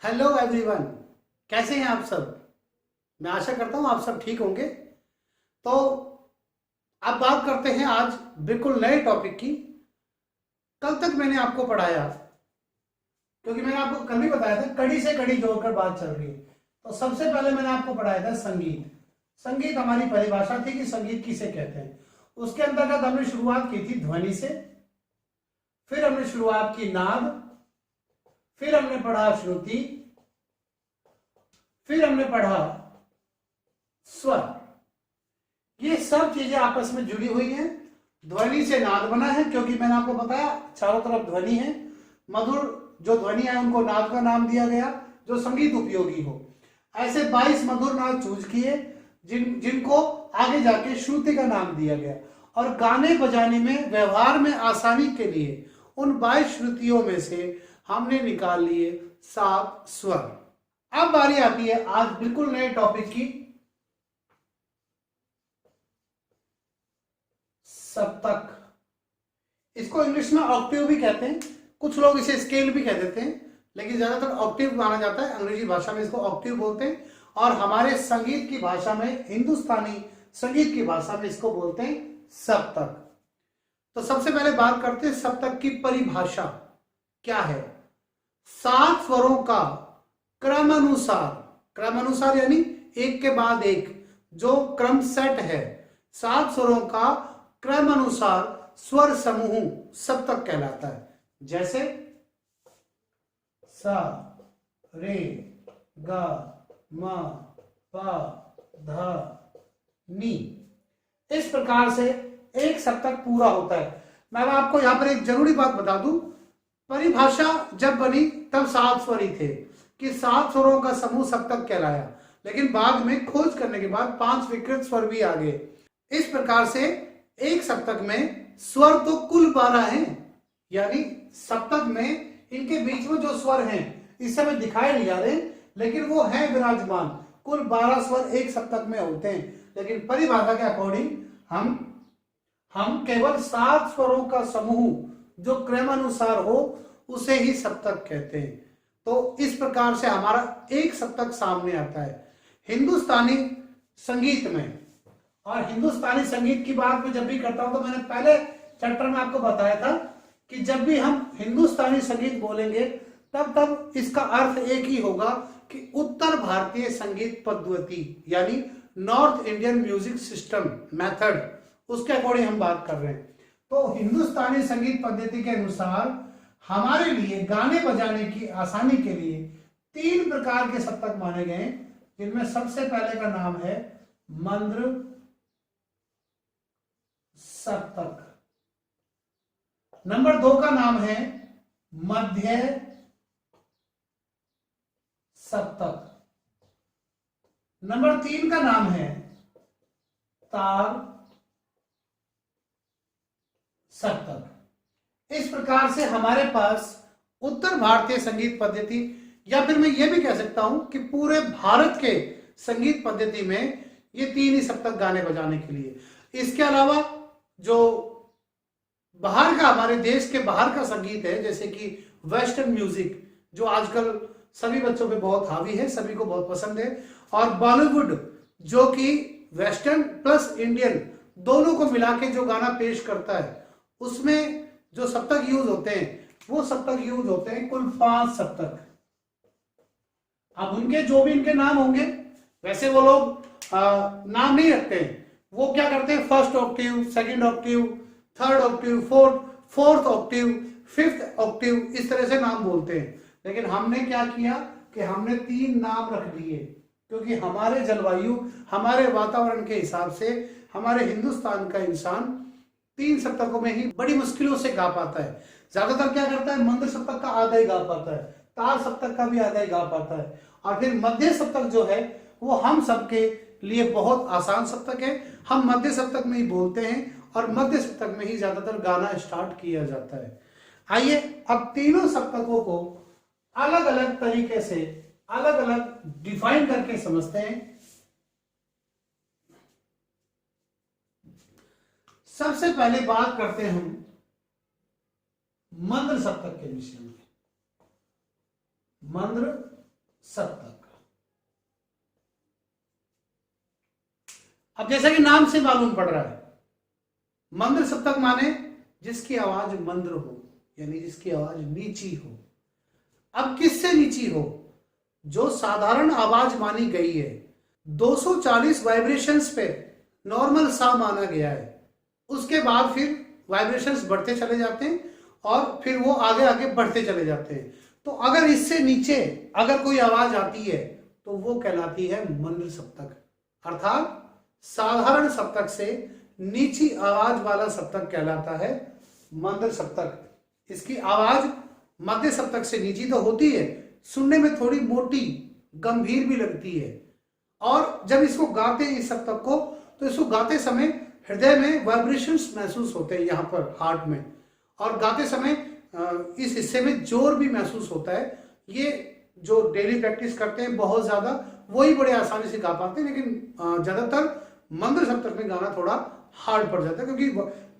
Hello everyone, कैसे हैं आप सब। मैं आशा करता हूं आप सब ठीक होंगे। तो अब बात करते हैं आज बिल्कुल नए टॉपिक की। कल तक मैंने आपको पढ़ाया, क्योंकि मैंने आपको कल भी बताया था कड़ी से कड़ी जोड़कर बात चल रही है। तो सबसे पहले मैंने आपको पढ़ाया था संगीत। संगीत हमारी परिभाषा थी कि संगीत किसे कहते हैं। उसके अंतर्गत हमने शुरुआत की थी ध्वनि से, फिर हमने शुरुआत की नाद, फिर हमने पढ़ा श्रुति, फिर हमने पढ़ा स्वर। ये सब चीजें आपस में जुड़ी हुई हैं। ध्वनि से नाद बना है, क्योंकि मैंने आपको बताया चारों तरफ ध्वनि है। मधुर जो ध्वनि है उनको नाद का नाम दिया गया, जो संगीत उपयोगी हो। ऐसे 22 मधुर नाद चूज किए जिनको आगे जाके श्रुति का नाम दिया गया। और गाने बजाने में व्यवहार में आसानी के लिए उन 22 श्रुतियों में से हमने निकाल लिए 7 स्वर। अब बारी आती है आज बिल्कुल नए टॉपिक की, सप्तक। इसको इंग्लिश में ऑक्टेव भी कहते हैं, कुछ लोग इसे स्केल भी कह देते हैं, लेकिन ज्यादातर ऑक्टेव माना जाता है। अंग्रेजी भाषा में इसको ऑक्टेव बोलते हैं, और हमारे संगीत की भाषा में, हिंदुस्तानी संगीत की भाषा में इसको बोलते हैं सप्तक। तो सबसे पहले बात करते हैं सप्तक की परिभाषा क्या है। 7 स्वरों का क्रमानुसार, क्रमानुसार यानी एक के बाद एक जो क्रम सेट है, 7 स्वरों का क्रमानुसार स्वर समूह सप्तक कहलाता है। जैसे सा, रे, गा, मा, पा, धा, नी। इस प्रकार से एक सप्तक पूरा होता है। मैं आपको यहां पर एक जरूरी बात बता दूं, परिभाषा जब बनी तब 7 स्वर ही थे कि 7 स्वरों का समूह सप्तक कहलाया, लेकिन बाद में खोज करने के बाद 5 विकृत स्वर भी आ गए। इस प्रकार से एक सप्तक में स्वर तो कुल 12 हैं, यानी सप्तक में इनके बीच में जो स्वर हैं इस समय दिखाए नहीं जा रहे, लेकिन वो हैं विराजमान। कुल 12 स्वर एक सप्तक में होते हैं, लेकिन परिभाषा के अकॉर्डिंग हम केवल 7 स्वरों का समूह जो क्रमानुसार हो उसे ही सप्तक कहते हैं। तो इस प्रकार से हमारा एक सप्तक सामने आता है हिंदुस्तानी संगीत में। और हिंदुस्तानी संगीत की बात मैं जब भी करता हूं तो मैंने पहले चैप्टर में आपको बताया था कि जब भी हम हिंदुस्तानी संगीत बोलेंगे तब इसका अर्थ एक ही होगा कि उत्तर भारतीय संगीत पद्धति, यानी north Indian music system method, उसके अकॉर्डिंग हम बात कर रहे हैं। तो हिंदुस्तानी संगीत पद्धति के अनुसार हमारे लिए गाने बजाने की आसानी के लिए 3 प्रकार के सप्तक माने गए, जिनमें सबसे पहले का नाम है मंद्र सप्तक, नंबर 2 का नाम है मध्य सप्तक, नंबर 3 का नाम है तार सप्तक। इस प्रकार से हमारे पास उत्तर भारतीय संगीत पद्धति, या फिर मैं ये भी कह सकता हूं कि पूरे भारत के संगीत पद्धति में ये 3 ही सप्तक गाने बजाने के लिए। इसके अलावा जो बाहर का, हमारे देश के बाहर का संगीत है, जैसे कि वेस्टर्न म्यूजिक, जो आजकल सभी बच्चों पे बहुत हावी है, सभी को बहुत पसंद है, और बॉलीवुड जो कि वेस्टर्न प्लस इंडियन दोनों को मिला के जो गाना पेश करता है, उसमें जो सप्तक यूज होते हैं वो सप्तक यूज होते हैं कुल 5 सप्तक। अब उनके जो भी इनके नाम होंगे, वैसे वो लोग नाम नहीं रखते हैं। वो क्या करते हैं, first octave, second octave, third octave, fourth octave, fifth octave, इस तरह से नाम बोलते हैं। लेकिन हमने क्या किया कि हमने 3 नाम रख दिए, क्योंकि हमारे जलवायु, हमारे वातावरण के हिसाब से हमारे हिंदुस्तान का इंसान 3 सप्तकों में ही बड़ी मुश्किलों से गा पाता है। ज्यादातर क्या करता है, मंद्र सप्तक का आधा ही गा पाता है, तार सप्तक का भी आधा ही गा पाता है, और फिर मध्य सप्तक जो है वो हम सबके लिए बहुत आसान सप्तक है। हम मध्य सप्तक में ही बोलते हैं और मध्य सप्तक में ही ज्यादातर गाना स्टार्ट किया जाता है। आइए अब तीनों सप्तकों को अलग अलग तरीके से, अलग अलग डिफाइन करके समझते हैं। सबसे पहले बात करते हैं हम मंद्र सप्तक के विषय में। मंद्र सप्तक। अब जैसा कि नाम से मालूम पड़ रहा है, मंद्र सप्तक माने जिसकी आवाज मंद्र हो, यानी जिसकी आवाज नीची हो। अब किससे नीची हो? जो साधारण आवाज मानी गई है 240 वाइब्रेशंस पे नॉर्मल सा माना गया है, उसके बाद फिर वाइब्रेशंस बढ़ते चले जाते हैं और फिर वो आगे आगे बढ़ते चले जाते हैं। तो अगर इससे नीचे अगर कोई आवाज आती है तो वो कहलाती है मंद्र सप्तक, अर्थात साधारण सप्तक से नीची आवाज वाला सप्तक कहलाता है मंद्र सप्तक। इसकी आवाज मध्य सप्तक से नीची तो होती है, सुनने में थोड़ी मोटी गंभीर भी लगती है, और जब इसको गाते हैं इस सप्तक को, तो इसको गाते समय हृदय में वाइब्रेशंस महसूस होते हैं, यहाँ पर हार्ट में, और गाते समय इस हिस्से में जोर भी महसूस होता है। ये जो डेली प्रैक्टिस करते हैं बहुत ज्यादा, वही बड़े आसानी से गा पाते हैं, लेकिन ज्यादातर मंद्र सप्तक में गाना थोड़ा हार्ड पड़ जाता है, क्योंकि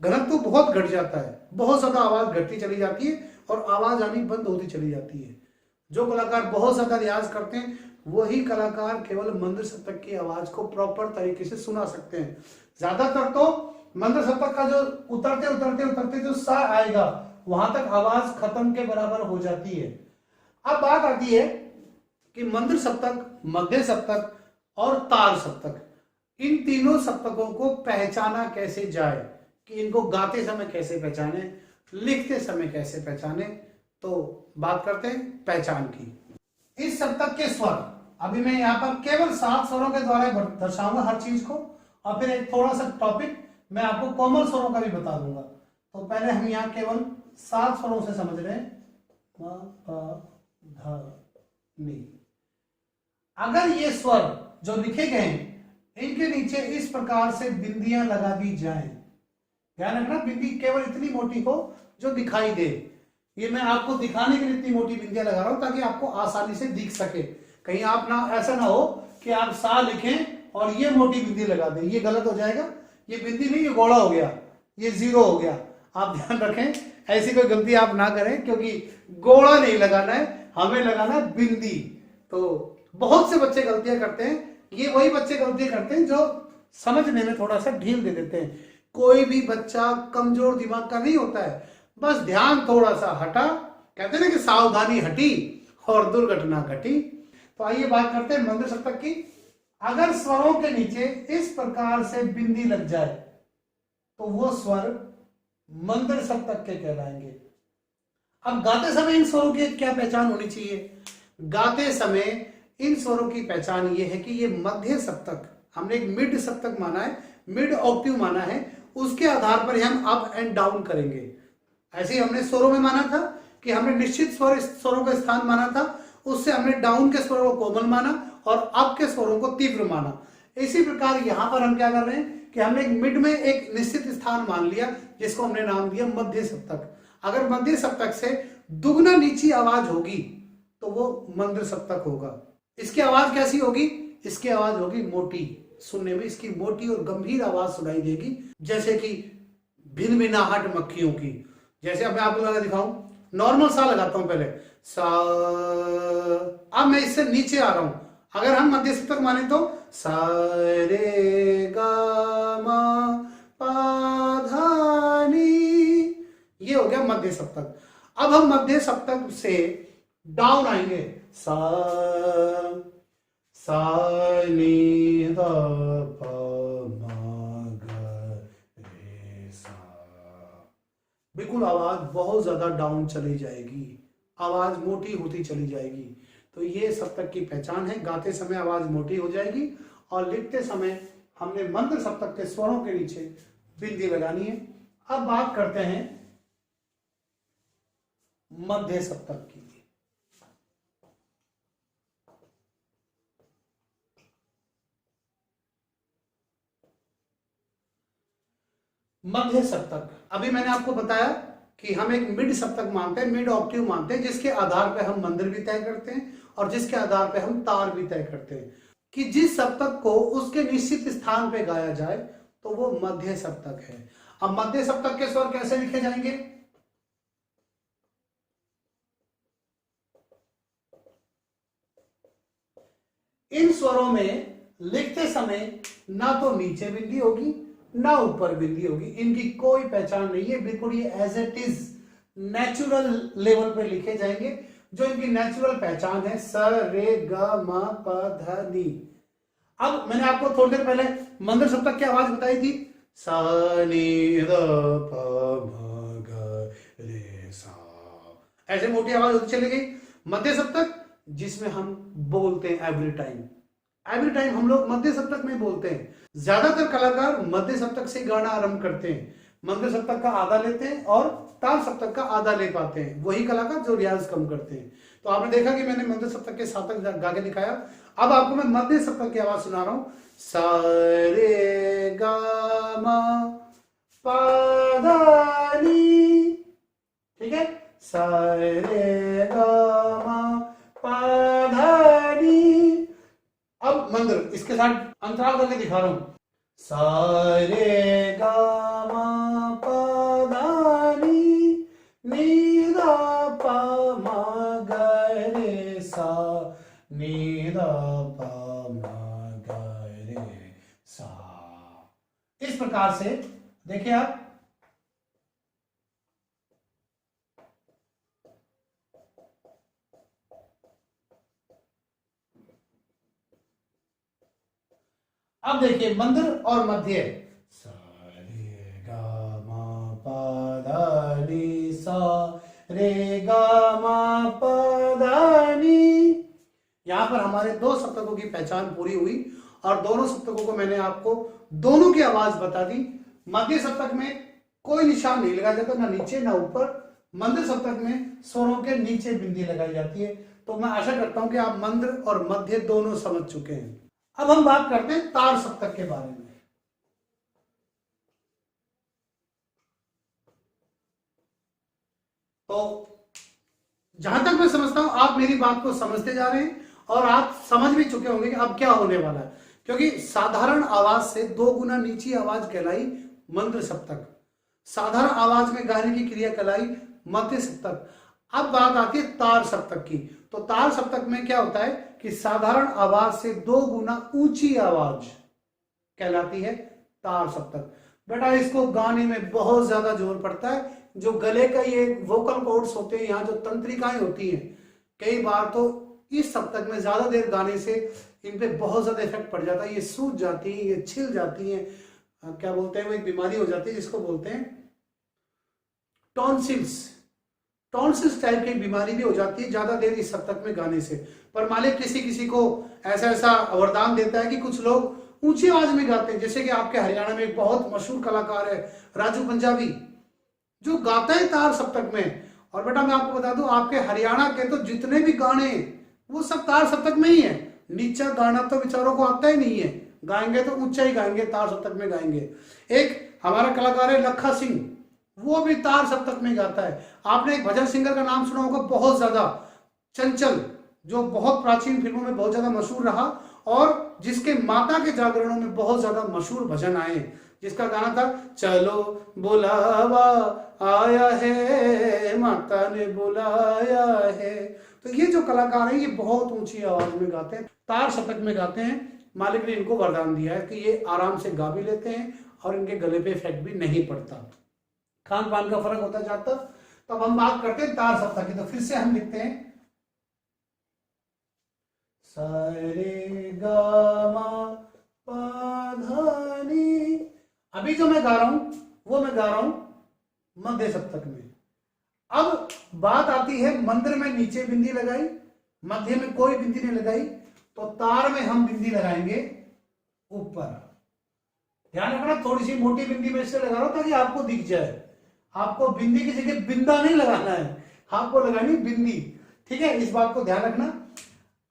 घनत्व तो बहुत घट जाता है, बहुत ज्यादा आवाज घटती चली जाती है और आवाज आनी बंद होती चली जाती है। जो कलाकार बहुत ज्यादा रियाज करते हैं वही कलाकार केवल मंद्र सप्तक की आवाज को प्रॉपर तरीके से सुना सकते हैं। ज्यादातर तो मंद्र सप्तक का जो उतरते उतरते उतरते जो सा आएगा वहां तक आवाज खत्म के बराबर हो जाती है। अब बात आती है कि मंद्र सप्तक, मध्य सप्तक और तार सप्तक, इन तीनों सप्तकों को पहचाना कैसे जाए, कि इनको गाते समय कैसे पहचाने, लिखते समय कैसे पहचाने। तो बात करते हैं पहचान की। इस सप्तक के स्वर, अभी मैं यहाँ पर केवल 7 स्वरों के द्वारा दर्शाऊंगा हर चीज को, और फिर एक थोड़ा सा टॉपिक मैं आपको कोमल स्वरों का भी बता दूंगा। तो पहले हम यहाँ केवल 7 स्वरों से समझ रहे हैं। म, प, ध, नि। अगर ये स्वर जो लिखे गए हैं इनके नीचे इस प्रकार से बिंदियां लगा दी जाएं, ध्यान रखना बिंदी केवल इतनी मोटी हो जो दिखाई दे। ये मैं आपको दिखाने के लिए इतनी मोटी बिंदियां लगा रहा हूं ताकि आपको आसानी से दिख सके। कहीं आप ना ऐसा ना हो कि आप सा लिखें और ये मोटी बिंदी लगा दें, ये गलत हो जाएगा। ये बिंदी नहीं, ये गोला हो गया, ये जीरो हो गया। आप ध्यान रखें, ऐसी कोई गलती आप ना करें, क्योंकि गोला नहीं लगाना है, हमें लगाना है बिंदी। तो बहुत से बच्चे गलतियां करते हैं, ये वही बच्चे गलतियां करते हैं जो समझने में थोड़ा सा ढील दे देते हैं। कोई भी बच्चा कमजोर दिमाग का नहीं होता है, बस ध्यान थोड़ा सा हटा, कहते हैं ना कि सावधानी हटी और दुर्घटना घटी। तो आइए बात करते हैं मंद्र सप्तक की। अगर स्वरों के नीचे इस प्रकार से बिंदी लग जाए तो वो स्वर मंद्र सप्तक के कहलाएंगे। अब गाते समय इन स्वरों की क्या पहचान होनी चाहिए? गाते समय इन स्वरों की पहचान ये है कि ये मध्य सप्तक, हमने एक मिड सप्तक माना है, मिड ऑक्टिव माना है, उसके आधार पर ही हम अप एंड डाउन करेंगे। ऐसे ही हमने स्वरों में माना था कि हमने निश्चित स्वरों का स्थान माना था, उससे हमने डाउन के स्वरों को कोमल माना और अप के स्वरों को तीव्र माना। इसी प्रकार यहां पर हम क्या कर रहे हैं कि हमने एक मिड में एक निश्चित स्थान मान लिया, जिसको हमने नाम दिया मध्य सप्तक। अगर मध्य सप्तक से दुगना नीची आवाज होगी तो वो मंद्र सप्तक होगा। इसकी आवाज कैसी होगी? इसकी आवाज होगी मोटी, सुनने में इसकी मोटी और गंभीर आवाज सुनाई देगी, जैसे कि भिनभिनाहट मक्खियों की। जैसे अब मैं आपको लगा दिखाऊं, नॉर्मल सा लगाता हूं पहले सा, अब मैं इससे नीचे आ रहा हूं। अगर हम मध्य सप्तक माने तो सा रे गा मा पा धा नी, ये हो गया मध्य सप्तक। अब हम मध्य सप्तक से डाउन आएंगे, सा सा नी धा पा मा गा रे सा। बिल्कुल आवाज बहुत ज्यादा डाउन चली जाएगी, आवाज मोटी होती चली जाएगी। तो ये सप्तक की पहचान है। गाते समय आवाज मोटी हो जाएगी और लिखते समय हमने मंत्र सप्तक के स्वरों के नीचे बिंदी लगानी है। अब बात करते हैं मध्य सप्तक की। मध्य सप्तक, अभी मैंने आपको बताया कि हम एक मिड सप्तक मानते हैं, मिड ऑक्टिव मानते हैं, जिसके आधार पे हम मंद्र भी तय करते हैं और जिसके आधार पे हम तार भी तय करते हैं कि जिस सप्तक को उसके निश्चित स्थान पे गाया जाए तो वो मध्य सप्तक है। अब मध्य सप्तक के स्वर कैसे लिखे जाएंगे? इन स्वरों में लिखते समय ना तो नीचे बिंदी होगी ना ऊपर बिंदी होगी, इनकी कोई पहचान नहीं है, बिल्कुल ये as it is natural level पे लिखे जाएंगे। जो इनकी नेचुरल पहचान है स रे ग म प ध नि। अब मैंने आपको थोड़ी देर पहले मंत्र सप्तक की आवाज बताई थी, सा नी ध प म ग रे सा, ऐसे मोटी आवाज होती चली गई। मध्य सप्तक जिसमें हम बोलते हैं एवरी टाइम हम लोग मध्य सप्तक में बोलते हैं। ज्यादातर कलाकार मध्य सप्तक से गाना आरंभ करते हैं, मध्य सप्तक का आधा लेते हैं और ताल सप्तक का आधा ले पाते हैं, वही कलाकार जो रियाज कम करते हैं। तो आपने देखा कि मैंने मध्य सप्तक के सातक गा के दिखाया। अब आपको मैं मध्य सप्तक की आवाज सुना रहा हूं, सा रे गा मा पा धा नी, ठीक है, सा रे गा मा पा धा नी। अब मंत्र इसके साथ अंतराल करके दिखा रहा हूं, सा रे गा मा पा धा नी, नी धा पा मा ग रे सा, नी धा पा मा ग रे सा। इस प्रकार से देखिए आप, अब देखिए मंद्र और मध्य, सा रे गा मा पा धा नी, सा रे गा मा पा धा नी। यहां पर हमारे दो सप्तकों की पहचान पूरी हुई और दोनों सप्तकों को मैंने आपको दोनों की आवाज बता दी। मध्य सप्तक में कोई निशान नहीं लगाया जाता, ना नीचे ना ऊपर। मंद्र सप्तक में स्वरों के नीचे बिंदी लगाई जाती है। तो मैं आशा करता हूं कि आप मंद्र और मध्य दोनों समझ चुके हैं। अब हम बात करते हैं तार सप्तक के बारे में। तो जहां तक मैं समझता हूं आप मेरी बात को समझते जा रहे हैं और आप समझ भी चुके होंगे कि अब क्या होने वाला है, क्योंकि साधारण आवाज से 2 गुना नीची आवाज कहलाई मंद्र सप्तक, साधारण आवाज में गाने की क्रिया कहलाई मध्य सप्तक। अब बात आती है तार सप्तक की। तो तार सप्तक में क्या होता है कि साधारण आवाज से 2 गुना ऊंची आवाज कहलाती है तार सप्तक। बेटा इसको गाने में बहुत ज्यादा जोर पड़ता है। जो गले का ये वोकल कॉर्ड्स होते हैं, यहाँ जो तंत्रिकाएं होती हैं, कई बार तो इस सप्तक में ज्यादा देर गाने से इन पे बहुत ज्यादा इफेक्ट पड़ जाता है, ये सूज जाती है, ये छिल जाती है, क्या बोलते हैं, वो एक बीमारी हो जाती है जिसको बोलते हैं टॉन्सिल्स। टॉन्सिल्स टाइप की बीमारी भी हो जाती है ज्यादा देर इस सप्तक में गाने से। पर मालिक किसी किसी को ऐसा ऐसा वरदान देता है कि कुछ लोग ऊंची आवाज में गाते हैं, जैसे कि आपके हरियाणा में एक बहुत मशहूर कलाकार है राजू पंजाबी, जो गाता है तार सप्तक में। और बेटा मैं आपको बता दूं, आपके हरियाणा के तो जितने भी गाने वो सब तार सप्तक में ही है। नीचा गाना तो बेचारों को आता ही नहीं है, गाएंगे तो ऊंचा ही गाएंगे, तार सप्तक में गाएंगे। एक हमारा कलाकार है लखा सिंह, वो भी तार सप्तक में गाता है। आपने एक भजन सिंगर का नाम सुना होगा बहुत ज्यादा, चंचल, जो बहुत प्राचीन फिल्मों में बहुत ज्यादा मशहूर रहा और जिसके माता के जागरणों में बहुत ज्यादा मशहूर भजन आए, जिसका गाना था चलो बुलावा आया है, माता ने बुलाया है। तो ये जो कलाकार है ये बहुत ऊंची आवाज में गाते हैं, तार सप्तक में गाते हैं। मालिक ने इनको वरदान दिया है कि ये आराम से गा भी लेते हैं और इनके गले पे इफेक्ट भी नहीं पड़ता, खान पान का फर्क होता जाता। तो अब हम बात करते हैं तार सप्तक की। तो फिर से हम लिखते हैं सा रे गा मा पा धा नी। अभी जो मैं गा रहा हूं वो मैं गा रहा हूं मध्य सप्तक में। अब बात आती है मंद्र में नीचे बिंदी लगाई, मध्य में कोई बिंदी नहीं लगाई, तो तार में हम बिंदी लगाएंगे ऊपर। ध्यान रखना थोड़ी सी मोटी बिंदी में इससे लगा रहा हूं ताकि आपको दिख जाए। आपको बिंदी की जगह बिंदा नहीं लगाना है, आपको लगानी बिंदी, ठीक है, इस बात को ध्यान रखना।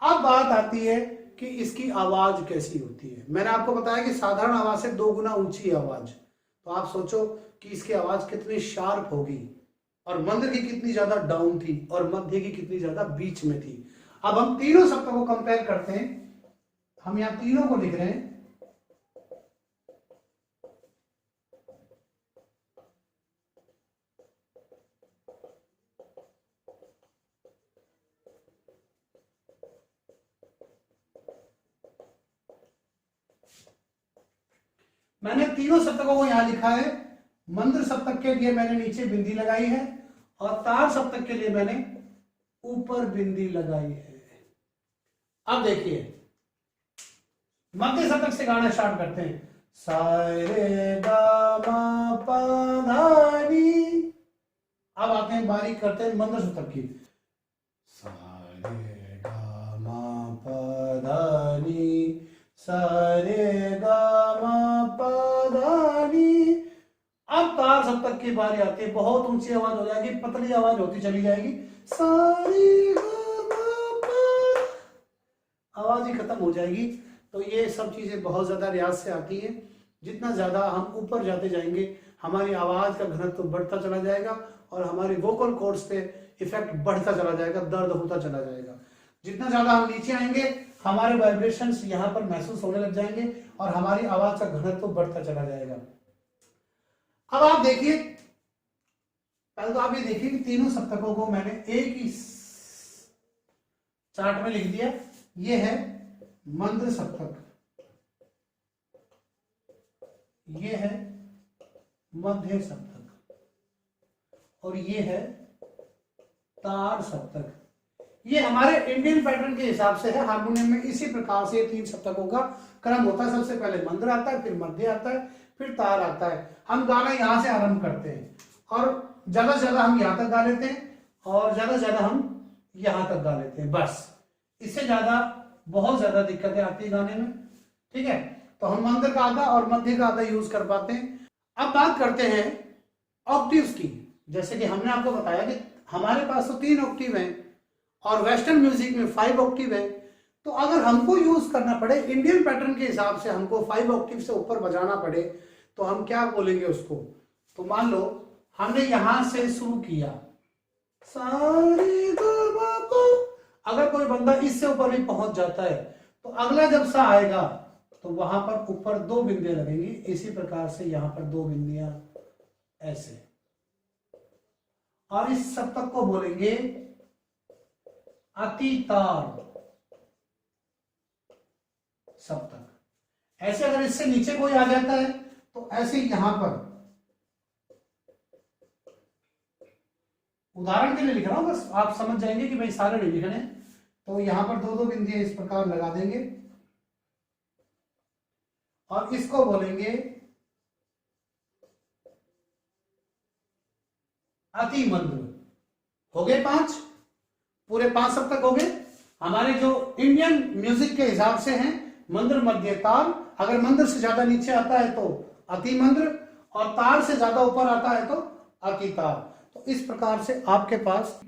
अब बात आती है कि इसकी आवाज कैसी होती है। मैंने आपको बताया कि साधारण आवाज से 2 गुना ऊंची आवाज, तो आप सोचो कि इसकी आवाज कितनी शार्प होगी और मंद्र की कितनी ज्यादा डाउन थी और मध्य की कितनी ज्यादा बीच में थी। अब हम तीनों शब्दों को कंपेयर करते हैं। हम यहां तीनों को लिख रहे हैं, मैंने तीनों सप्तकों को यहां लिखा है। मंद्र सप्तक के लिए मैंने नीचे बिंदी लगाई है और तार सप्तक के लिए मैंने ऊपर बिंदी लगाई है। अब देखिए मध्य सप्तक से गाना स्टार्ट करते हैं। सा रे गा मा पा धा नी। अब आते हैं बारीक करते हैं मंद्र सप्तक की। सा रे गा मा पा धा नी, सा रे गा मा पा धा नी। अब तार सप्तक की बारी आती है, बहुत ऊंची आवाज हो जाएगी, पतली आवाज होती चली जाएगी। सा रे गा मा पा, आवाज ही खत्म हो जाएगी। तो ये सब चीजें बहुत ज्यादा रियाज से आती हैं। जितना ज्यादा हम ऊपर जाते जाएंगे हमारी आवाज का घनत्व बढ़ता चला जाएगा और हमारे वोकल कॉर्ड्स पे इफेक्ट बढ़ता चला जाएगा, दर्द होता चला जाएगा। जितना ज्यादा हम नीचे आएंगे हमारे वाइब्रेशंस यहाँ पर महसूस होने लग जाएंगे और हमारी आवाज का घनत्व बढ़ता चला जाएगा। अब आप देखिए, पहले तो आप ये देखिए कि तीनों सप्तकों को मैंने एक ही चार्ट में लिख दिया। ये है मंद्र सप्तक, ये है मध्य सप्तक और ये है तार सप्तक। ये हमारे इंडियन पैटर्न के हिसाब से है। हारमोनियम में इसी प्रकार से तीन सप्तकों का क्रम होता है। सबसे पहले मंद्र आता है, फिर मध्य आता है, फिर तार आता है। हम गाना यहां से आरंभ करते हैं और ज्यादा से ज्यादा हम यहां तक गा लेते हैं और ज्यादा से ज्यादा हम यहां तक गा लेते हैं, बस। इससे ज्यादा बहुत ज्यादा दिक्कतें आती है गाने में, ठीक है। तो हम मंद्र का आधा और मध्य का आधा यूज कर पाते हैं। अब बात करते हैं ऑक्टिव्स की। जैसे कि हमने आपको बताया कि हमारे पास तो 3 ऑक्टिव हैं और वेस्टर्न म्यूजिक में 5 ऑक्टिव है। तो अगर हमको यूज करना पड़े इंडियन पैटर्न के हिसाब से, हमको 5 ऑक्टिव से ऊपर बजाना पड़े, तो हम क्या बोलेंगे उसको। तो मान लो हमने यहां से शुरू किया, सारे अगर कोई बंदा इससे ऊपर भी पहुंच जाता है तो अगला जब सा आएगा तो वहां पर ऊपर 2 बिंदियां लगेंगी। इसी प्रकार से यहां पर 2 बिंदियां ऐसे, और इस सप्तक को बोलेंगे अतितार सप्तक। ऐसे अगर इससे नीचे कोई आ जाता है तो ऐसे यहां पर, उदाहरण के लिए लिख रहा हूं, बस आप समझ जाएंगे कि भाई सारे नहीं लिखने। तो यहां पर 2-2 बिंदियां इस प्रकार लगा देंगे और इसको बोलेंगे अति मंद्र। हो गए 5, पूरे 5 सप्तक हो गए हमारे जो इंडियन म्यूजिक के हिसाब से हैं। मंद्र, मध्य, तार। अगर मंद्र से ज्यादा नीचे आता है तो अति मंद्र और तार से ज्यादा ऊपर आता है तो अति तार। तो इस प्रकार से आपके पास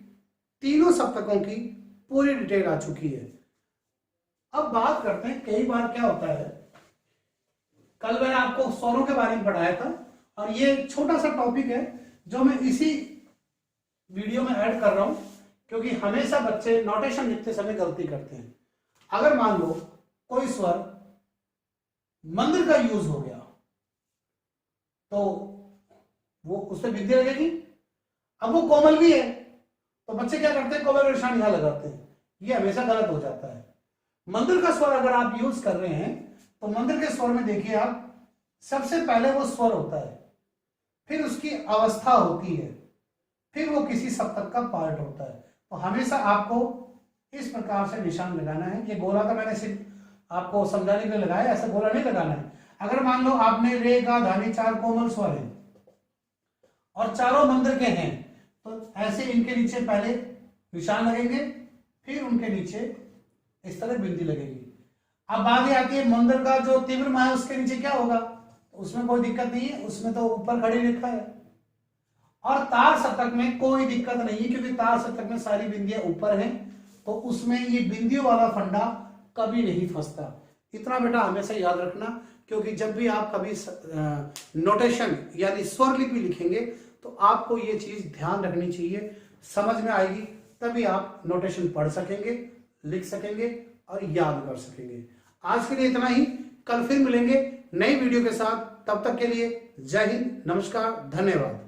तीनों सप्तकों की पूरी डिटेल आ चुकी है। अब बात करते हैं, कई बार क्या होता है, कल मैंने आपको स्वरों के बारे में पढ़ाया था और ये छोटा सा टॉपिक है जो मैं इसी वीडियो में ऐड कर रहा हूं, क्योंकि हमेशा बच्चे नोटेशन लिखते समय गलती करते हैं। अगर मान लो कोई स्वर मंद्र का यूज हो गया तो वो उससे विद्या लगेगी। अब वो कोमल भी है तो बच्चे क्या करते हैं, कोमल निशान यहां लगाते हैं। ये हमेशा गलत हो जाता है। मंद्र का स्वर अगर आप यूज कर रहे हैं तो मंद्र के स्वर में देखिए आप, सबसे पहले वो स्वर होता है, फिर उसकी अवस्था होती है, फिर वो किसी सप्तक का पार्ट होता है। तो हमेशा आपको इस प्रकार से निशान लगाना है। ये गोला तो मैंने सिर्फ आपको समझाने के लिए लगाया, ऐसा गोला नहीं लगाना है। अगर मान लो आपने रे गा धा नी 4 कोमल स्वर हैं और चारों मंद्र के हैं तो ऐसे इनके नीचे पहले निशान लगेंगे, फिर उनके नीचे इस तरह बिंदी लगेगी। अब बात ये आती है मंद्र का जो तीव्र मा है उसके नीचे क्या होगा, उसमें कोई दिक्कत नहीं है, उसमें तो ऊपर खड़ी लिखा है। और तार सप्तक में कोई दिक्कत नहीं है क्योंकि तार सप्तक में सारी बिंदियां ऊपर हैं, तो उसमें ये बिंदियों वाला फंडा कभी नहीं फंसता। इतना बेटा हमेशा याद रखना, क्योंकि जब भी आप कभी नोटेशन यानी स्वर लिपि लिखेंगे तो आपको ये चीज ध्यान रखनी चाहिए, समझ में आएगी, तभी आप नोटेशन पढ़ सकेंगे, लिख सकेंगे और याद कर सकेंगे। आज के लिए इतना ही, कल फिर मिलेंगे नई वीडियो के साथ। तब तक के लिए जय हिंद, नमस्कार, धन्यवाद।